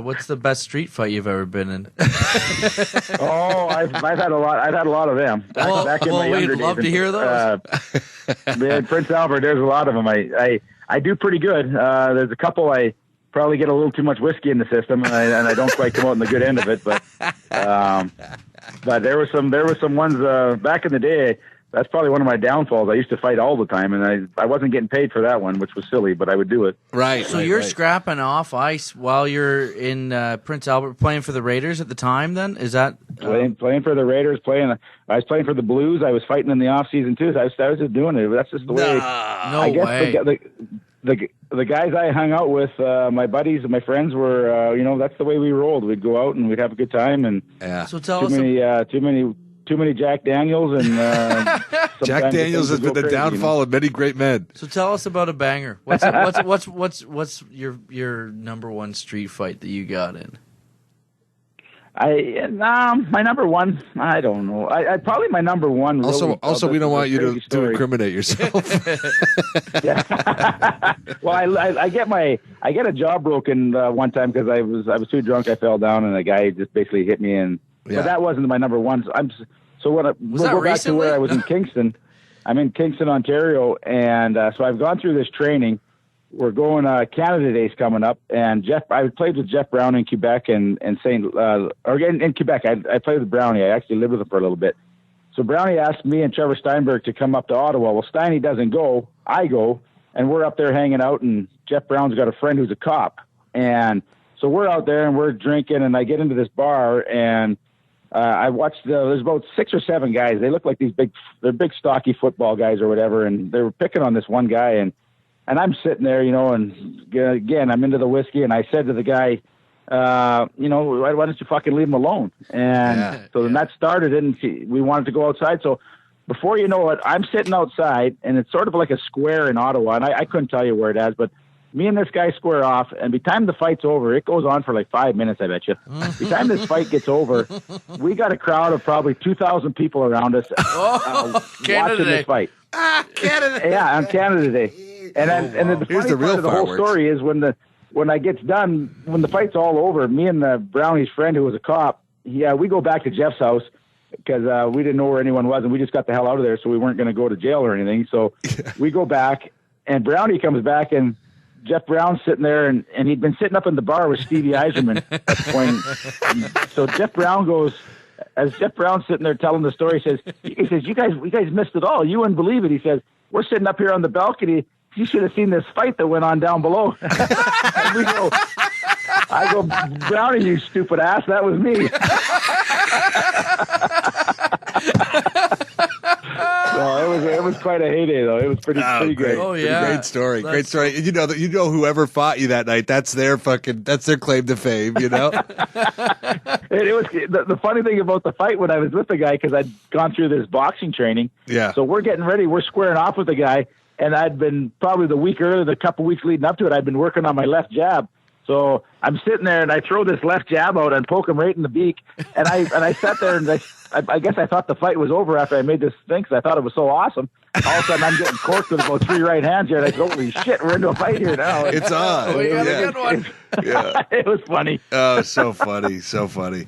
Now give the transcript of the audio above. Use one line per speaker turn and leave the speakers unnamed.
What's the best street fight you've ever been in?
Oh, I've had a lot. I've had a lot of them. Back in my younger
we'd love
days.
to hear those.
In Prince Albert, there's a lot of them. I do pretty good. There's a couple I probably get a little too much whiskey in the system, and I don't quite come out on the good end of it. But there were some ones back in the day. That's probably one of my downfalls. I used to fight all the time, and I wasn't getting paid for that one, which was silly, but I would do it.
Right.
So you're scrapping off ice while you're in Prince Albert, playing for the Raiders at the time. Then is that
playing for the Raiders? I was playing for the Blues. I was fighting in the off season too. So I was just doing it. That's just the way.
No way.
The guys I hung out with, my buddies and my friends were, that's the way we rolled. We'd go out and we'd have a good time. And
So tell us.
Too many Jack Daniels, and
Jack Daniels has been the downfall of many great men.
So tell us about a banger. What's your number one street fight that you got in?
My number one, I don't know. I probably my number one. Really,
also, we don't want you to incriminate yourself.
Well, I get a jaw broken one time because I was too drunk. I fell down and a guy just basically hit me and. Yeah. But that wasn't my number one. We'll go back to where I was in Kingston. I'm in Kingston, Ontario, and so I've gone through this training. We're going Canada Days coming up, and I played with Jeff Brown in Quebec and in Quebec. I played with Brownie. I actually lived with him for a little bit. So Brownie asked me and Trevor Steinberg to come up to Ottawa. Well, Steiny doesn't go. I go, and we're up there hanging out, and Jeff Brown's got a friend who's a cop, and so we're out there and we're drinking, and I get into this bar and. I watched there's about 6 or 7 guys. They look like they're big stocky football guys or whatever. And they were picking on this one guy and I'm sitting there, and again, I'm into the whiskey. And I said to the guy, why don't you fucking leave him alone? And then that started and we wanted to go outside. So before you know it, I'm sitting outside and it's sort of like a square in Ottawa. And I couldn't tell you where it is, but me and this guy square off, and by the time the fight's over, it goes on for like 5 minutes, I bet you. By the time this fight gets over, we got a crowd of probably 2,000 people around us watching this fight.
Canada!
Yeah, on Canada Day. And then the funny part of the whole story is when I gets done, when the fight's all over, me and the Brownie's friend who was a cop, we go back to Jeff's house because we didn't know where anyone was, and we just got the hell out of there, so we weren't going to go to jail or anything. So we go back, and Brownie comes back, and Jeff Brown's sitting there, and he'd been sitting up in the bar with Stevie Yzerman at the point. So Jeff Brown goes, as Jeff Brown's sitting there telling the story, he says, you guys missed it all. You wouldn't believe it. He says, we're sitting up here on the balcony. You should have seen this fight that went on down below. And I go, Brownie, you stupid ass. That was me. Well, it was quite a heyday, though. It was pretty great.
Oh yeah,
great story. You know, whoever fought you that night, that's their claim to fame. You know.
It was the funny thing about the fight when I was with the guy because I'd gone through this boxing training.
Yeah.
So we're getting ready. We're squaring off with the guy, and I'd been probably the couple weeks leading up to it. I'd been working on my left jab. So I'm sitting there and I throw this left jab out and poke him right in the beak. And I sat there and I guess I thought the fight was over after I made this thing because I thought it was so awesome. All of a sudden I'm getting corked with about 3 right hands here. And I go, holy shit, we're into a fight here now.
It's on.
We got a good one.
Yeah.
It was funny.
Oh, so funny. So funny.